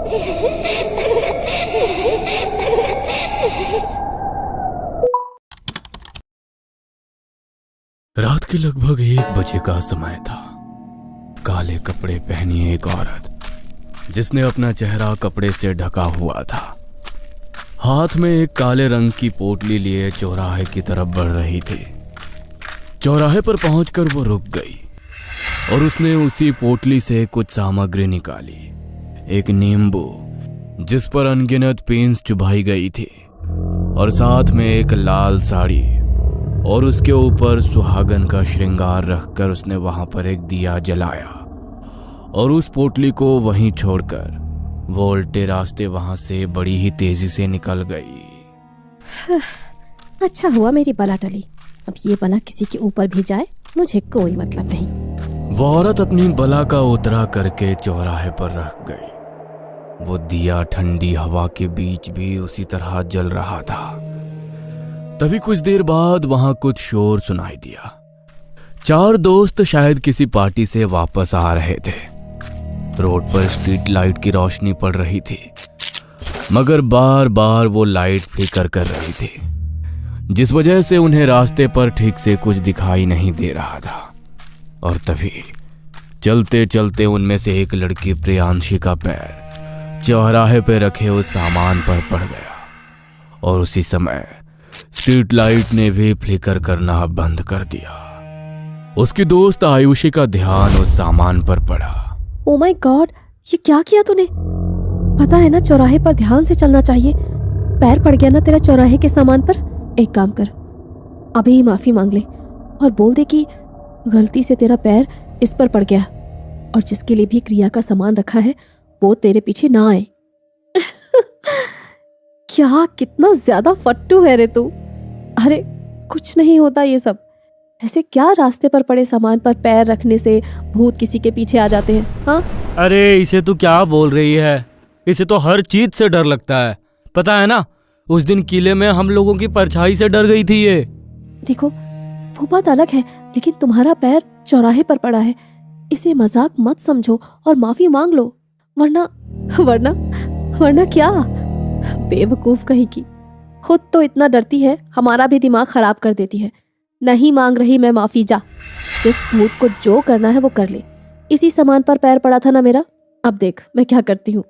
रात के लगभग 1 बजे का समय था। काले कपड़े पहनी एक औरत, जिसने अपना चेहरा कपड़े से ढका हुआ था, हाथ में एक काले रंग की पोटली लिए चौराहे की तरफ बढ़ रही थी। चौराहे पर पहुंचकर वो रुक गई और उसने उसी पोटली से कुछ सामग्री निकाली। एक नींबू जिस पर अनगिनत पेंस चुभाई गई थी, और साथ में एक लाल साड़ी, और उसके ऊपर सुहागन का श्रृंगार रखकर उसने वहां पर एक दिया जलाया और उस पोटली को वहीं छोड़कर वो उल्टे रास्ते वहां से बड़ी ही तेजी से निकल गई। अच्छा हुआ मेरी बला टली। अब ये बला किसी के ऊपर भी जाए, मुझे कोई मतलब नहीं। वो औरत अपनी बला का उतरा करके चौराहे पर रख गई। वो दिया ठंडी हवा के बीच भी उसी तरह जल रहा था। तभी कुछ देर बाद वहां कुछ शोर सुनाई दिया। 4 दोस्त शायद किसी पार्टी से वापस आ रहे थे। रोड पर स्ट्रीट लाइट की रोशनी पड़ रही थी, मगर बार बार वो लाइट फ्लिकर कर रही थी, जिस वजह से उन्हें रास्ते पर ठीक से कुछ दिखाई नहीं दे रहा था। और तभी चलते चलते उनमें से एक लड़की प्रियांशी का पैर चौराहे पे रखे उस सामान पर पड़ गया, और उसी समय स्ट्रीट लाइट ने भी फ्लिकर करना बंद कर दिया। उसकी दोस्त आयुषी का ध्यान उस सामान पर पड़ा। ओ माय गॉड, ये क्या किया तूने? पता है ना चौराहे पर ध्यान से चलना चाहिए। पैर पड़ गया ना तेरा चौराहे के सामान पर। एक काम कर, अभी ही माफी मांग ले और बोल दे कि गलती से तेरा पैर इस पर पड़ गया, और जिसके लिए भी क्रिया का सामान रखा है वो तेरे पीछे ना आए। क्या कितना ज्यादा फट्टू है रे तू। अरे कुछ नहीं होता ये सब। ऐसे क्या रास्ते पर पड़े सामान पर पैर रखने से भूत किसी के पीछे आ जाते हैं? हाँ, अरे इसे तू क्या बोल रही है? इसे तो हर चीज से डर लगता है। पता है ना, उस दिन किले में हम लोगों की परछाई से डर गई थी ये। देखो वो बात अलग है, लेकिन तुम्हारा पैर चौराहे पर पड़ा है, इसे मजाक मत समझो और माफी मांग लो, वरना वरना वरना क्या? बेवकूफ कहीं की। खुद तो इतना डरती है, हमारा भी दिमाग खराब कर देती है। नहीं मांग रही मैं माफी, जा। जिस भूत को जो करना है वो कर ले। इसी सामान पर पैर पड़ा था ना मेरा, अब देख मैं क्या करती हूँ।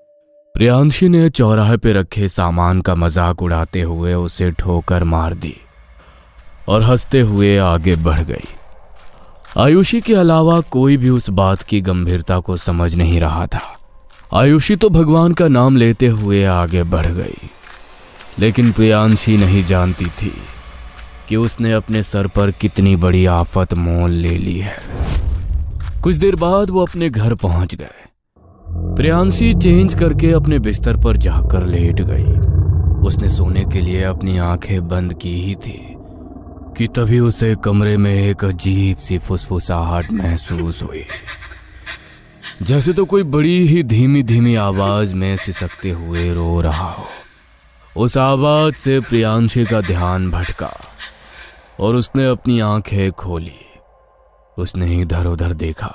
प्रियांशी ने चौराहे पे रखे सामान का मजाक उड़ाते हुए उसे ठोकर मार दी और हंसते हुए आगे बढ़ गई। आयुषी के अलावा कोई भी उस बात की गंभीरता को समझ नहीं रहा था। आयुषी तो भगवान का नाम लेते हुए आगे बढ़ गई, लेकिन प्रियांशी नहीं जानती थी कि उसने अपने सर पर कितनी बड़ी आफत मोल ले ली है। कुछ देर बाद वो अपने घर पहुंच गए। प्रियांशी चेंज करके अपने बिस्तर पर जाकर लेट गई। उसने सोने के लिए अपनी आंखें बंद की ही थी कि तभी उसे कमरे में एक अजीब सी फुसफुसाहट महसूस हुई, जैसे तो कोई बड़ी ही धीमी धीमी आवाज में सिसकते हुए रो रहा हो। उस आवाज से प्रियांशी का ध्यान भटका और उसने अपनी आंखें खोली। उसने इधर उधर देखा,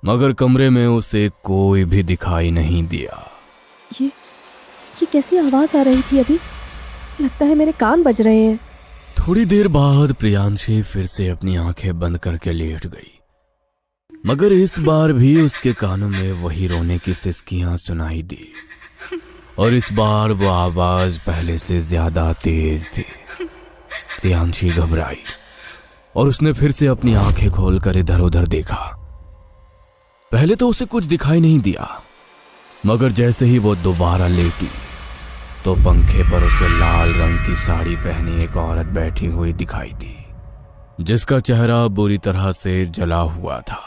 मगर कमरे में उसे कोई भी दिखाई नहीं दिया। ये कैसी आवाज आ रही थी अभी? लगता है मेरे कान बज रहे हैं। थोड़ी देर बाद प्रियांशी फिर से अपनी आंखें बंद करके लेट गई, मगर इस बार भी उसके कानों में वही रोने की सिसकियां सुनाई दी, और इस बार वो आवाज पहले से ज्यादा तेज थी। प्रियांशी घबराई और उसने फिर से अपनी आंखें खोलकर इधर उधर देखा। पहले तो उसे कुछ दिखाई नहीं दिया, मगर जैसे ही वो दोबारा लेटी तो पंखे पर उसे लाल रंग की साड़ी पहनी एक औरत बैठी हुई दिखाई दी, जिसका चेहरा बुरी तरह से जला हुआ था,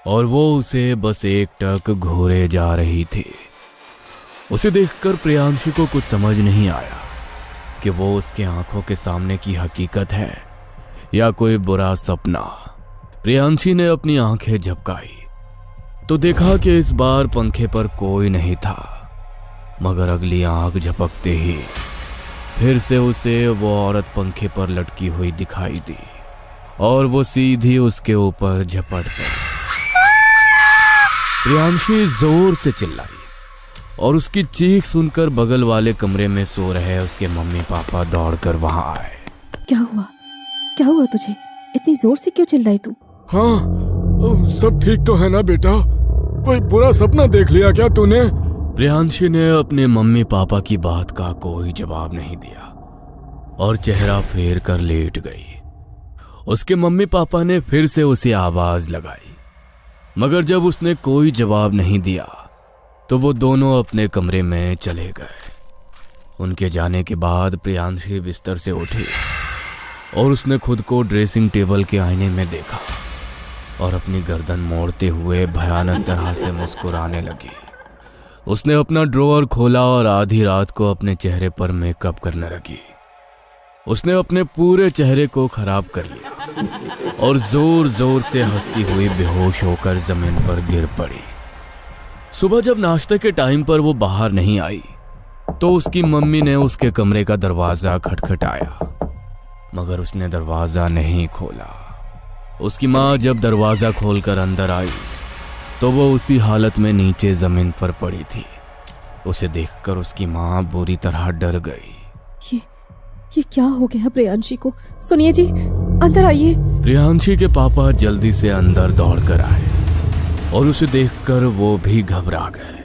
और वो उसे बस एकटक घूरे जा रही थी। उसे देखकर प्रियांशी को कुछ समझ नहीं आया कि वो उसके आंखों के सामने की हकीकत है या कोई बुरा सपना। प्रियांशी ने अपनी आंखें झपकाई तो देखा कि इस बार पंखे पर कोई नहीं था, मगर अगली आंख झपकते ही फिर से उसे वो औरत पंखे पर लटकी हुई दिखाई दी, और वो सीधी उसके ऊपर झपट पड़ी। प्रियांशी जोर से चिल्लाई और उसकी चीख सुनकर बगल वाले कमरे में सो रहे उसके मम्मी पापा दौड़कर वहां आए। क्या हुआ तुझे? इतनी जोर से क्यों चिल्लाई तू? हाँ, सब ठीक तो है ना बेटा? कोई बुरा सपना देख लिया क्या तूने? प्रियांशी ने अपने मम्मी पापा की बात का कोई जवाब नहीं दिया और चेहरा फेर कर लेट गई। उसके मम्मी पापा ने फिर से उसे आवाज लगाई, मगर जब उसने कोई जवाब नहीं दिया तो वो दोनों अपने कमरे में चले गए। उनके जाने के बाद प्रियांशी बिस्तर से उठी और उसने खुद को ड्रेसिंग टेबल के आईने में देखा और अपनी गर्दन मोड़ते हुए भयानक तरह से मुस्कुराने लगी। उसने अपना ड्रॉअर खोला और आधी रात को अपने चेहरे पर मेकअप करने लगी। उसने अपने पूरे चेहरे को खराब कर लिया और जोर जोर से हंसती हुई बेहोश होकर जमीन पर गिर पड़ी। सुबह जब नाश्ते के टाइम पर वो बाहर नहीं आई तो उसकी मम्मी ने उसके कमरे का दरवाजा खटखटाया, मगर उसने दरवाजा नहीं खोला। उसकी माँ जब दरवाजा खोलकर अंदर आई तो वो उसी हालत में नीचे जमीन पर पड़ी थी। उसे देखकर उसकी माँ बुरी तरह डर गई। ये क्या हो गया प्रियांशी को? सुनिए जी, अंदर आइए। प्रियांशी के पापा जल्दी से अंदर दौड़कर आए और उसे देखकर वो भी घबरा गए।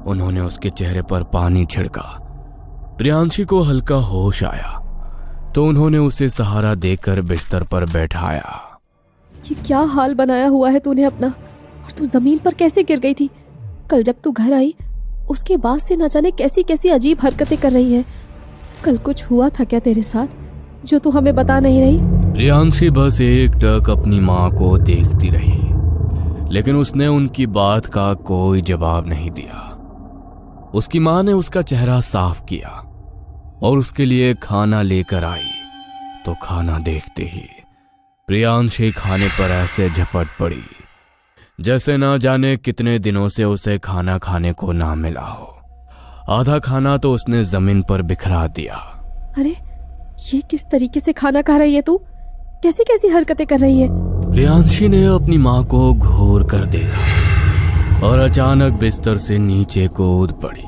उन्होंने उसके चेहरे पर पानी छिड़का। प्रियांशी को हल्का होश आया तो उन्होंने उसे सहारा देकर बिस्तर पर बैठाया। ये क्या हाल बनाया हुआ है तूने अपना? और तू जमीन पर कैसे गिर गई थी? कल जब तू घर आई उसके बाद से न जाने कैसी कैसी अजीब हरकतें कर रही है। कल कुछ हुआ था क्या तेरे साथ जो तू हमें बता नहीं रही? प्रियांशी बस एकटक अपनी माँ को देखती रही, लेकिन उसने उनकी बात का कोई जवाब नहीं दिया। उसकी माँ ने उसका चेहरा साफ किया और उसके लिए खाना लेकर आई तो खाना देखते ही प्रियांशी खाने पर ऐसे झपट पड़ी जैसे ना जाने कितने दिनों से उसे खाना खाने को ना मिला हो। आधा खाना तो उसने जमीन पर बिखरा दिया। अरे ये किस तरीके से खाना खा रही है तू? कैसी कैसी हरकतें कर रही है? प्रियांशी ने अपनी माँ को घूर कर देखा और अचानक बिस्तर से नीचे कूद पड़ी।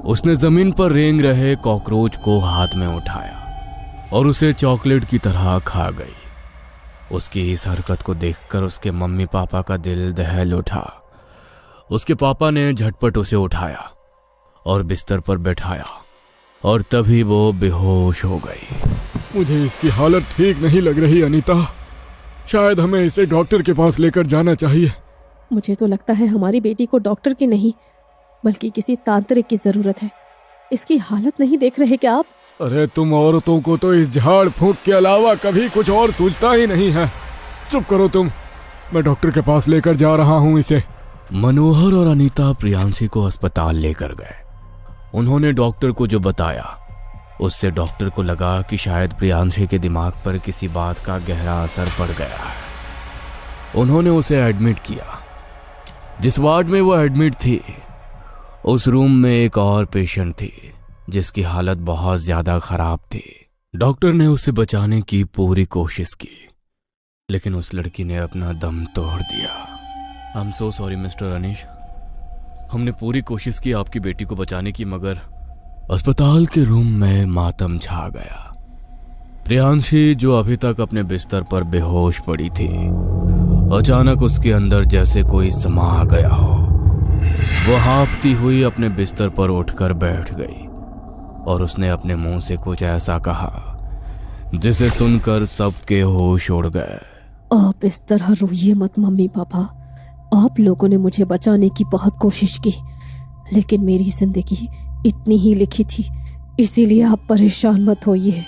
उसने जमीन पर रेंग रहे कॉकरोच को हाथ में उठाया और उसे चॉकलेट की तरह खा गई। उसकी इस हरकत को देखकर उसके मम्मी पापा का दिल दहल उठा। उसके पापा ने झटपट उसे उठाया और बिस्तर पर बैठाया और तभी वो बेहोश हो गई। मुझे इसकी हालत ठीक नहीं लग रही अनीता। शायद हमें इसे डॉक्टर के पास लेकर जाना चाहिए। मुझे तो लगता है हमारी बेटी को डॉक्टर की नहीं बल्कि किसी तांत्रिक की जरूरत है। इसकी हालत नहीं देख रहे क्या आप? अरे तुम औरतों को तो इस झाड़ फूंक के अलावा कभी कुछ और सूझता ही नहीं है। चुप करो तुम, मैं डॉक्टर के पास लेकर जा रहा हूँ इसे। मनोहर और अनीता प्रियांशी को अस्पताल लेकर गए। उन्होंने डॉक्टर को जो बताया उससे डॉक्टर को लगा कि शायद प्रियांशी के दिमाग पर किसी बात का गहरा असर पड़ गया है। उन्होंने उसे एडमिट किया। जिस वार्ड में वो एडमिट थी उस रूम में एक और पेशेंट थी जिसकी हालत बहुत ज्यादा खराब थी। डॉक्टर ने उसे बचाने की पूरी कोशिश की लेकिन उस लड़की ने अपना दम तोड़ दिया। I am so sorry mister Anish, हमने पूरी कोशिश की आपकी बेटी को बचाने की, मगर अस्पताल के रूम में मातम छा गया। प्रियांशी जो अभी तक अपने बिस्तर पर बेहोश पड़ी थी, अचानक उसके अंदर जैसे कोई समा गया हो। वो हाँफती हुई अपने बिस्तर पर उठकर बैठ गई और उसने अपने मुंह से कुछ ऐसा कहा जिसे सुनकर सबके होश उड़ गए। आप इस तरह रोइए मत मम्मी पापा। आप लोगों ने मुझे बचाने की बहुत कोशिश की लेकिन मेरी जिंदगी इतनी ही लिखी थी, इसीलिए आप परेशान मत होइए।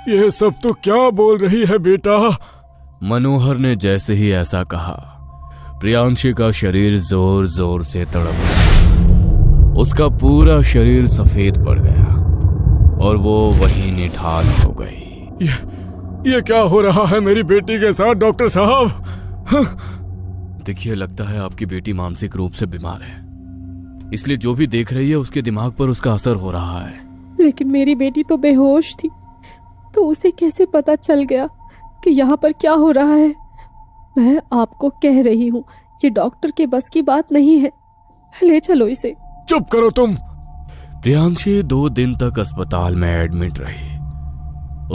ये सब तो क्या बोल रही है बेटा? मनोहर ने जैसे ही ऐसा कहा प्रियांशी का शरीर जोर जोर से तड़प गया। उसका पूरा शरीर सफेद पड़ गया और वो वहीं निठाल हो गई। ये क्या हो रहा है मेरी बेटी के साथ डॉक्टर साहब? देखिए, लगता है आपकी बेटी मानसिक रूप से बीमार है, इसलिए जो भी देख रही है उसके दिमाग पर उसका असर हो रहा है। लेकिन मेरी बेटी तो बेहोश थी, तो उसे कैसे पता चल गया कि यहाँ पर क्या हो रहा है? मैं आपको कह रही हूँ ये डॉक्टर के बस की बात नहीं है। ले चलो इसे। चुप करो तुम। प्रियांशी 2 दिन तक अस्पताल में एडमिट रही।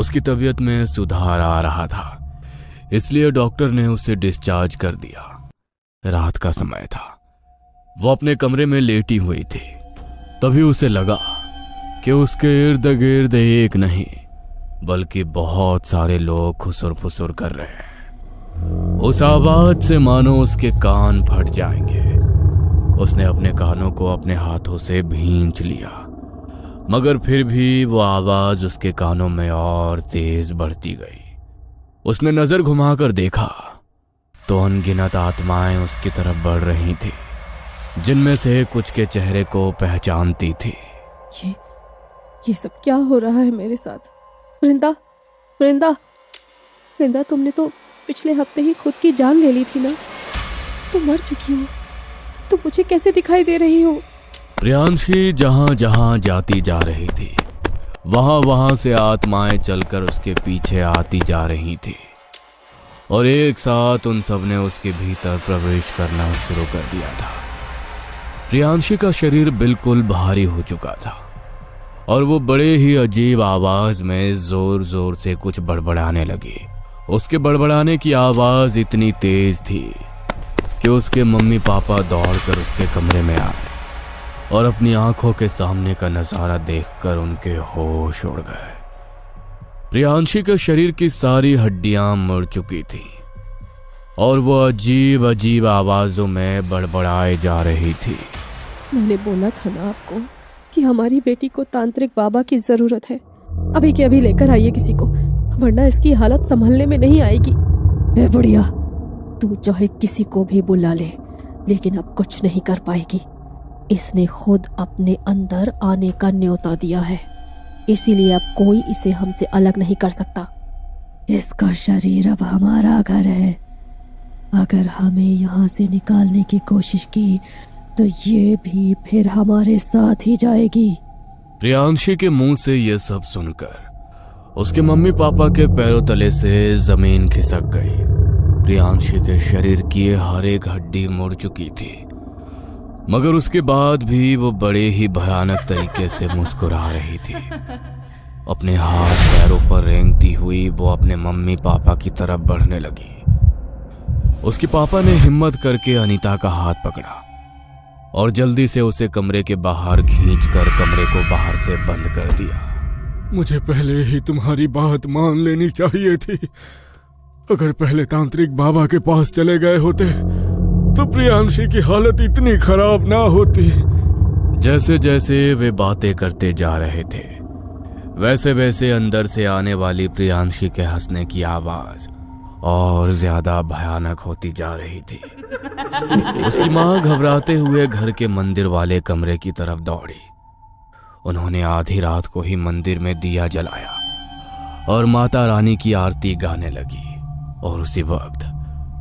उसकी तबीयत में सुधार आ रहा था, इसलिए डॉक्टर ने उसे डिस्चार्ज कर दिया। रात का समय था, वो अपने कमरे में लेटी हुई थी। तभी उसे लगा कि उसके इर्द गिर्द एक नहीं बल्कि बहुत सारे लोग खुसुर फुसुर कर रहे हैं। उस आवाज से मानो उसके कान फट जाएंगे। उसने अपने कानों को अपने हाथों से भींच लिया, मगर फिर भी वो आवाज उसके कानों में और तेज बढ़ती गई। उसने नजर घुमाकर देखा तो अनगिनत आत्माएं उसकी तरफ बढ़ रही थी, जिनमें से कुछ के चेहरे को पहचानती थी। ये सब क्या हो रहा है मेरे साथ? वृंदा, वृंदा, वृंदा, तुमने तो पिछले हफ्ते ही खुद की जान ले ली थी ना। तुम मर चुकी हो, तुम मुझे कैसे दिखाई दे रही हो? प्रियांशी जहां जहां जाती जा रही थी, वहां वहां से आत्माएं चलकर उसके पीछे आती जा रही थी और एक साथ उन सब ने उसके भीतर प्रवेश करना शुरू कर दिया था। प्रियांशी का शरीर बिल्कुल भारी हो चुका था और वो बड़े ही अजीब आवाज में जोर जोर से कुछ बड़बड़ाने लगी। उसके बड़बड़ाने की आवाज इतनी तेज थी कि उसके मम्मी पापा दौड़कर उसके कमरे में आए और अपनी आंखों के सामने का नजारा देखकर उनके होश उड़ गए। प्रियांशी के शरीर की सारी हड्डियां मुड़ चुकी थी और वो अजीब अजीब आवाजों में बड़बड़ाए जा रही थी। मैंने बोला था ना आपको कि हमारी बेटी को तांत्रिक बाबा की जरूरत है। अभी के अभी लेकर आइए किसी को, वरना इसकी हालत संभलने में नहीं आएगी। ए बुढ़िया, तू चाहे किसी को भी बुला ले, लेकिन अब कुछ नहीं कर पाएगी। इसने खुद अपने अंदर आने का न्योता दिया है, इसीलिए अब कोई इसे हमसे अलग नहीं कर सकता। इसका शरीर अब हमारा घर है। अगर हमें यहाँ से निकालने की कोशिश की तो ये भी फिर हमारे साथ ही जाएगी। प्रियांशी के मुंह से ये सब सुनकर उसके मम्मी पापा के पैरों तले से जमीन खिसक गई। प्रियांशी के शरीर की हर एक हड्डी मुड़ चुकी थी, मगर उसके बाद भी वो बड़े ही भयानक तरीके से मुस्कुरा रही थी। अपने हाथ पैरों पर रेंगती हुई वो अपने मम्मी पापा की तरफ बढ़ने लगी। उसके पापा ने हिम्मत करके अनीता का हाथ पकड़ा और जल्दी से उसे कमरे के बाहर खींचकर कमरे को बाहर से बंद कर दिया। मुझे पहले ही तुम्हारी बात मान लेनी चाहिए थी। अगर पहले तांत्रिक बाबा के पास चले गए होते तो प्रियांशी की हालत इतनी खराब ना होती। जैसे जैसे वे बातें करते जा रहे थे, वैसे वैसे अंदर से आने वाली प्रियांशी के हंसने की आवाज और ज्यादा भयानक होती जा रही थी। उसकी मां घबराते हुए घर के मंदिर वाले कमरे की तरफ दौड़ी। उन्होंने आधी रात को ही मंदिर में दिया जलाया और माता रानी की आरती गाने लगी और उसी वक्त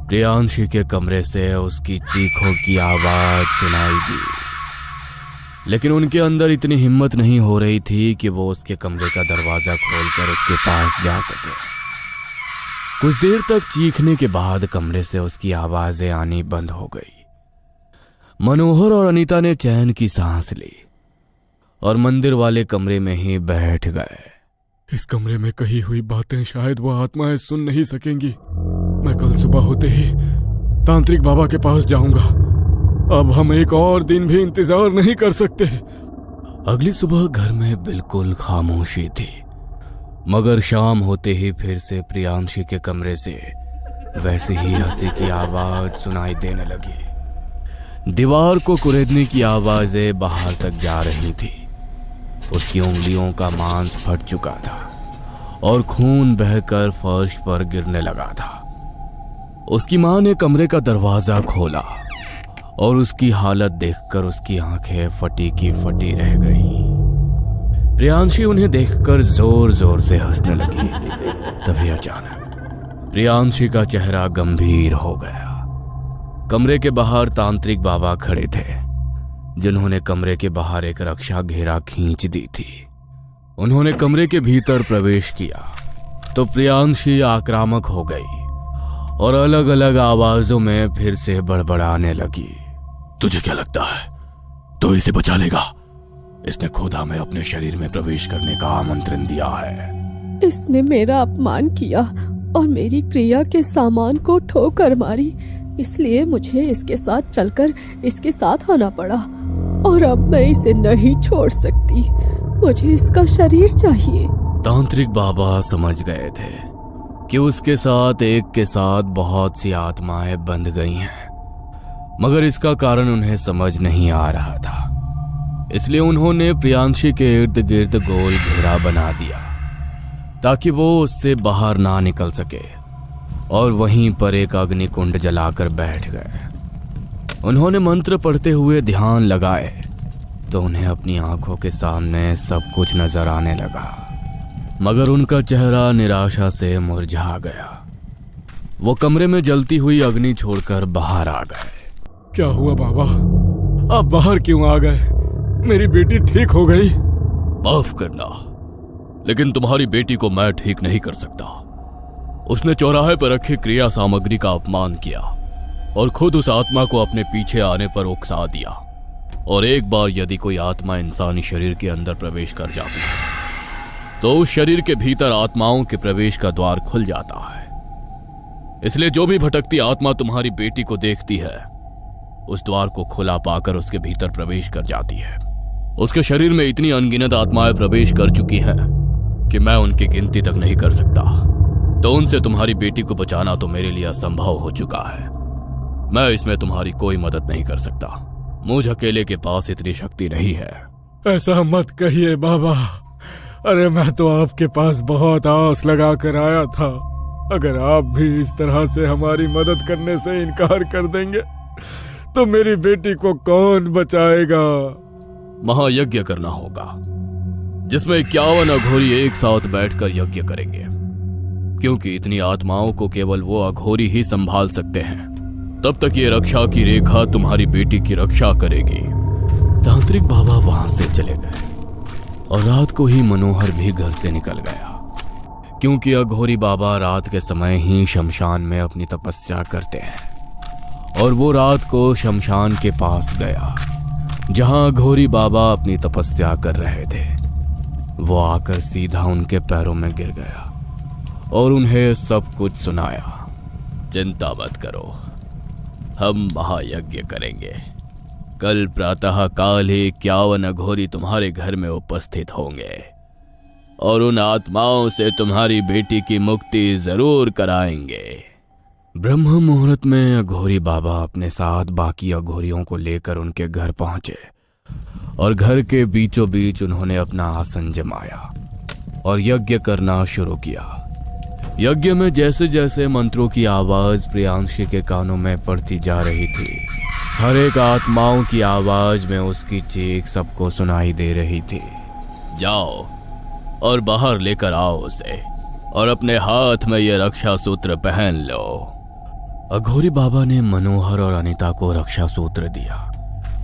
प्रियांशी के कमरे से उसकी चीखों की आवाज सुनाई दी। लेकिन उनके अंदर इतनी हिम्मत नहीं हो रही थी कि वो उसके कमरे का दरवाजा खोलकर उसके पास जा सके। कुछ देर तक चीखने के बाद कमरे से उसकी आवाजें आनी बंद हो गई। मनोहर और अनीता ने चैन की सांस ली और मंदिर वाले कमरे में ही बैठ गए। इस कमरे में कही हुई बातें शायद वो आत्माएं सुन नहीं सकेंगी। मैं कल सुबह होते ही तांत्रिक बाबा के पास जाऊंगा। अब हम एक और दिन भी इंतजार नहीं कर सकते। अगली सुबह घर में बिल्कुल खामोशी थी, मगर शाम होते ही फिर से प्रियांशी के कमरे से वैसे ही हंसी की आवाज सुनाई देने लगी। दीवार को कुरेदने की आवाजें बाहर तक जा रही थी। उसकी उंगलियों का मांस फट चुका था और खून बहकर फर्श पर गिरने लगा था। उसकी मां ने कमरे का दरवाजा खोला और उसकी हालत देखकर उसकी आंखें फटी की फटी रह गईं। प्रियांशी उन्हें देखकर जोर जोर से हंसने लगी। तभी अचानक प्रियांशी का चेहरा गंभीर हो गया। कमरे के बाहर तांत्रिक बाबा खड़े थे, जिन्होंने कमरे के बाहर एक रक्षा घेरा खींच दी थी। उन्होंने कमरे के भीतर प्रवेश किया तो प्रियांशी आक्रामक हो गई और अलग अलग आवाजों में फिर से बड़बड़ाने लगी। तुझे क्या लगता है तो इसे बचा लेगा। इसने खुद हमें अपने शरीर में प्रवेश करने का आमंत्रण दिया है। इसने मेरा अपमान किया और मेरी क्रिया के सामान को ठोकर मारी, इसलिए मुझे इसके साथ चलकर इसके साथ आना पड़ा और अब मैं इसे नहीं छोड़ सकती। मुझे इसका शरीर चाहिए। तांत्रिक बाबा समझ गए थे कि उसके साथ एक के साथ बहुत सी आत्माएं बंध गई हैं, मगर इसका कारण उन्हें समझ नहीं आ रहा था। इसलिए उन्होंने प्रियांशी के इर्द गिर्द गोल घेरा बना दिया ताकि वो उससे बाहर ना निकल सके, और वहीं पर एक अग्नि कुंड जलाकर बैठ गए। उन्होंने मंत्र पढ़ते हुए ध्यान लगाए तो उन्हें अपनी आंखों के सामने सब कुछ नजर आने लगा, मगर उनका चेहरा निराशा से मुरझा गया। वो कमरे में जलती हुई अग्नि छोड़कर बाहर आ गए। क्या हुआ बाबा, आप बाहर क्यों आ गए? मेरी बेटी ठीक हो गई? माफ करना, लेकिन तुम्हारी बेटी को मैं ठीक नहीं कर सकता। उसने चौराहे पर रखी क्रिया सामग्री का अपमान किया और खुद उस आत्मा को अपने पीछे आने पर उकसा दिया। और एक बार यदि कोई आत्मा इंसानी शरीर के अंदर प्रवेश कर जाती है तो उस शरीर के भीतर आत्माओं के प्रवेश का द्वार खुल जाता है। इसलिए जो भी भटकती आत्मा तुम्हारी बेटी को देखती है उस द्वार को खुला पाकर उसके भीतर प्रवेश कर जाती है। उसके शरीर में इतनी अनगिनत आत्माएं प्रवेश कर चुकी हैं कि मैं उनकी गिनती तक नहीं कर सकता। तो उनसे तुम्हारी बेटी को बचाना तो मेरे लिए असंभव हो चुका है। मैं इसमें तुम्हारी कोई मदद नहीं कर सकता। मुझ अकेले के पास इतनी शक्ति नहीं है। ऐसा मत कहिए बाबा। अरे मैं तो आपके पास बहुत आस लगा कर आया था। अगर आप भी इस तरह से हमारी मदद करने से इनकार कर देंगे तो मेरी बेटी को कौन बचाएगा? महायज्ञ करना होगा जिसमें 51 अघोरी एक साथ बैठकर यज्ञ करेंगे, क्योंकि इतनी आत्माओं को केवल वो अघोरी ही संभाल सकते हैं। तब तक ये रक्षा की रेखा तुम्हारी बेटी की रक्षा करेगी। तांत्रिक बाबा वहां से चले गए और रात को ही मनोहर भी घर से निकल गया, क्योंकि अघोरी बाबा रात के समय ही शमशान में अपनी तपस्या करते हैं। और वो रात को शमशान के पास गया जहां अघोरी बाबा अपनी तपस्या कर रहे थे। वो आकर सीधा उनके पैरों में गिर गया और उन्हें सब कुछ सुनाया। चिंता मत करो, हम महायज्ञ करेंगे। कल प्रातः काल ही 51 अघोरी तुम्हारे घर में उपस्थित होंगे और उन आत्माओं से तुम्हारी बेटी की मुक्ति जरूर कराएंगे। ब्रह्म मुहूर्त में अघोरी बाबा अपने साथ बाकी अघोरियों को लेकर उनके घर पहुंचे और घर के बीचों बीच उन्होंने अपना आसन जमाया और यज्ञ करना शुरू किया। यज्ञ में जैसे जैसे मंत्रों की आवाज प्रियांशी के कानों में पड़ती जा रही थी, हर एक आत्माओं की आवाज में उसकी चीख सबको सुनाई दे रही थी। जाओ और बाहर लेकर आओ उसे और अपने हाथ में ये रक्षा सूत्र पहन लो। अघोरी बाबा ने मनोहर और अनीता को रक्षा सूत्र दिया।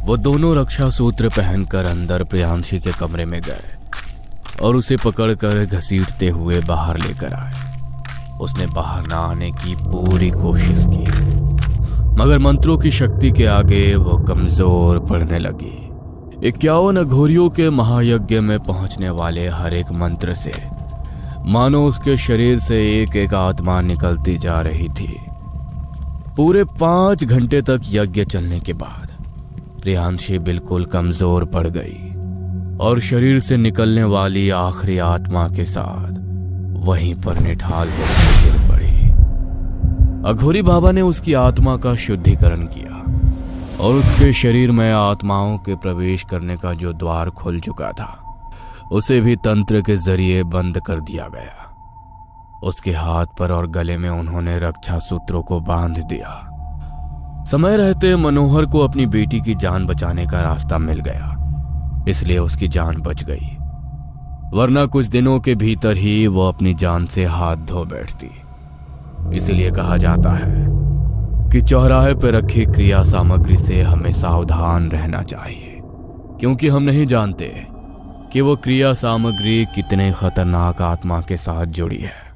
वो दोनों रक्षा सूत्र पहनकर अंदर प्रियांशी के कमरे में गए और उसे पकड़कर घसीटते हुए बाहर लेकर आए। उसने बाहर ना आने की पूरी कोशिश की, मगर मंत्रों की शक्ति के आगे वो कमजोर पड़ने लगी। 51 अघोरियों के महायज्ञ में पहुंचने वाले हर एक मंत्र से मानो उसके शरीर से एक एक आत्मा निकलती जा रही थी। पूरे 5 घंटे तक यज्ञ चलने के बाद प्रियांशी बिल्कुल कमजोर पड़ गई और शरीर से निकलने वाली आखिरी आत्मा के साथ वहीं पर निठाल होकर गिर पड़ी। अघोरी बाबा ने उसकी आत्मा का शुद्धिकरण किया और उसके शरीर में आत्माओं के प्रवेश करने का जो द्वार खुल चुका था उसे भी तंत्र के जरिए बंद कर दिया गया। उसके हाथ पर और गले में उन्होंने रक्षा सूत्रों को बांध दिया। समय रहते मनोहर को अपनी बेटी की जान बचाने का रास्ता मिल गया, इसलिए उसकी जान बच गई, वरना कुछ दिनों के भीतर ही वो अपनी जान से हाथ धो बैठती। इसलिए कहा जाता है कि चौराहे पर रखी क्रिया सामग्री से हमें सावधान रहना चाहिए, क्योंकि हम नहीं जानते कि वो क्रिया सामग्री कितने खतरनाक आत्मा के साथ जुड़ी है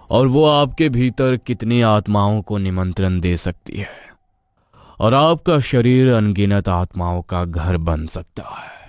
और वो आपके भीतर कितनी आत्माओं को निमंत्रण दे सकती है। और आपका शरीर अनगिनत आत्माओं का घर बन सकता है।